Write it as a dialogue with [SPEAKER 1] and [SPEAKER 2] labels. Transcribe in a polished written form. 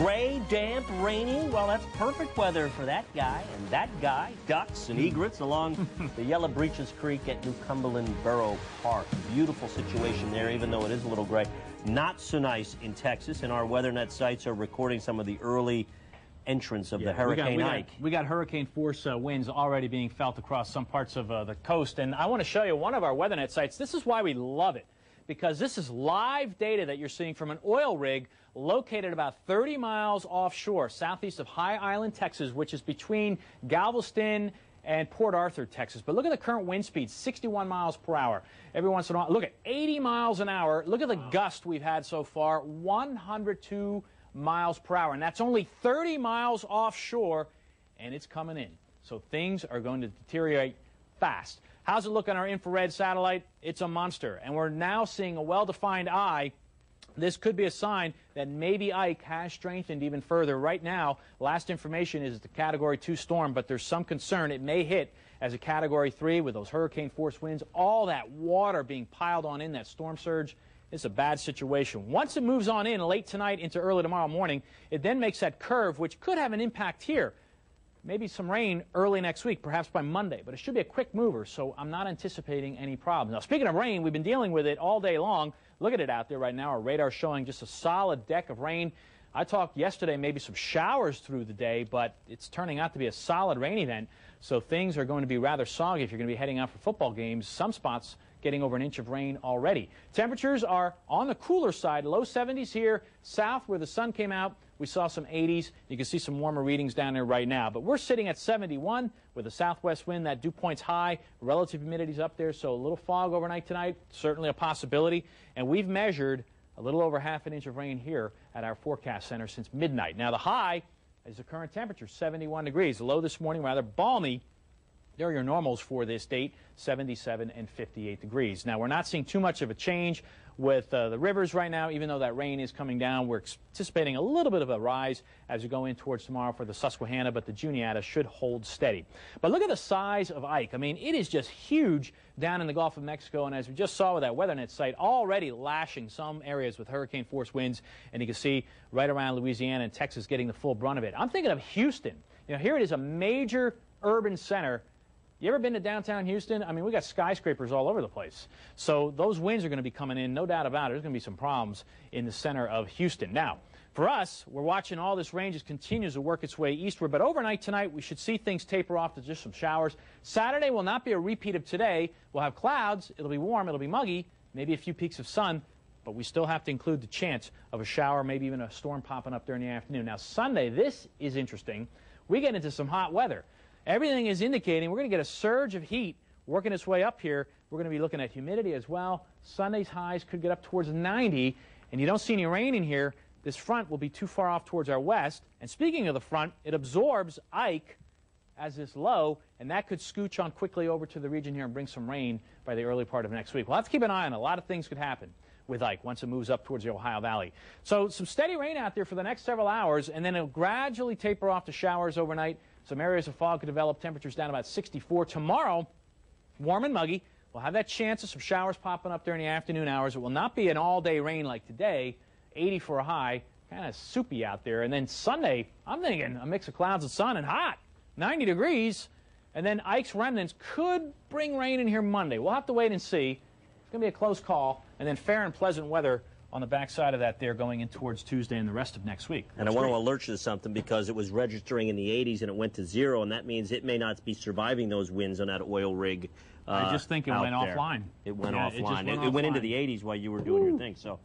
[SPEAKER 1] Gray, damp, rainy. Well, that's perfect weather for that guy. And that guy, ducks and egrets along the Yellow Breeches Creek at New Cumberland Borough Park. Beautiful situation there, even though it is a little gray. Not so nice in Texas, and our WeatherNet sites are recording some of the early entrance of the Hurricane Ike.
[SPEAKER 2] We got hurricane force winds already being felt across some parts of the coast, and I want to show you one of our WeatherNet sites. This is why we love it, because this is live data that you're seeing from an oil rig located about 30 miles offshore, southeast of High Island, Texas, which is between Galveston and Port Arthur, Texas. But look at the current wind speed, 61 miles per hour. Every once in a while, look at 80 miles an hour. Look at the gust we've had so far, 102 miles per hour. And that's only 30 miles offshore, and it's coming in. So things are going to deteriorate fast. How's it look on our infrared satellite? It's a monster. And we're now seeing a well-defined eye. This could be a sign that maybe Ike has strengthened even further. Right now, last information is the Category 2 storm, but there's some concern it may hit as a Category 3 with those hurricane force winds, all that water being piled on in that storm surge. It's a bad situation. Once it moves on in late tonight into early tomorrow morning, it then makes that curve, which could have an impact here. Maybe some rain early next week, perhaps by Monday, but it should be a quick mover, so I'm not anticipating any problems. Now, speaking of rain, we've been dealing with it all day long. Look at it out there right now. Our radar showing just a solid deck of rain. I talked yesterday maybe some showers through the day, but it's turning out to be a solid rain event, so things are going to be rather soggy if you're going to be heading out for football games. Some spots getting over an inch of rain already. Temperatures are on the cooler side, low 70s here south where the sun came out. We saw some 80s. You can see some warmer readings down there right now. But we're sitting at 71 with a southwest wind. That dew point's high. Relative humidity's up there, so a little fog overnight tonight, certainly a possibility. And we've measured a little over half an inch of rain here at our forecast center since midnight. Now, the high is the current temperature, 71 degrees. The low this morning, rather balmy. There are your normals for this date, 77 and 58 degrees. Now, we're not seeing too much of a change with the rivers right now, even though that rain is coming down. We're anticipating a little bit of a rise as we go in towards tomorrow for the Susquehanna, but the Juniata should hold steady. But look at the size of Ike. I mean, it is just huge down in the Gulf of Mexico, and as we just saw with that WeatherNet site, already lashing some areas with hurricane force winds, and you can see right around Louisiana and Texas getting the full brunt of it. I'm thinking of Houston. You know, here it is, a major urban center. You ever been to downtown Houston? I mean, we got skyscrapers all over the place. So those winds are going to be coming in, no doubt about it. There's going to be some problems in the center of Houston. Now, for us, we're watching all this rain just continues to work its way eastward. But overnight tonight, we should see things taper off to just some showers. Saturday will not be a repeat of today. We'll have clouds. It'll be warm. It'll be muggy. Maybe a few peaks of sun. But we still have to include the chance of a shower, maybe even a storm popping up during the afternoon. Now, Sunday, this is interesting. We get into some hot weather. Everything is indicating we're going to get a surge of heat working its way up here. We're going to be looking at humidity as well. Sunday's highs could get up towards 90, and you don't see any rain in here. This front will be too far off towards our west. And speaking of the front, it absorbs Ike as this low, and that could scooch on quickly over to the region here and bring some rain by the early part of next week. We'll have to keep an eye on it. A lot of things could happen with Ike once it moves up towards the Ohio Valley. So some steady rain out there for the next several hours, and then it'll gradually taper off to showers overnight. Some areas of fog could develop, temperatures down about 64. Tomorrow, warm and muggy. We'll have that chance of some showers popping up during the afternoon hours. It will not be an all-day rain like today, 80 for a high, kind of soupy out there. And then Sunday, I'm thinking a mix of clouds and sun and hot, 90 degrees. And then Ike's remnants could bring rain in here Monday. We'll have to wait and see. It's going to be a close call. And then fair and pleasant weather on the backside of that there going in towards Tuesday and the rest of next week.
[SPEAKER 1] And I want to alert you to something because it was registering in the 80s and it went to 0, and that means it may not be surviving those winds on that oil rig.
[SPEAKER 2] I just think it went offline.
[SPEAKER 1] It went offline. It went into the 80s while you were doing your thing. So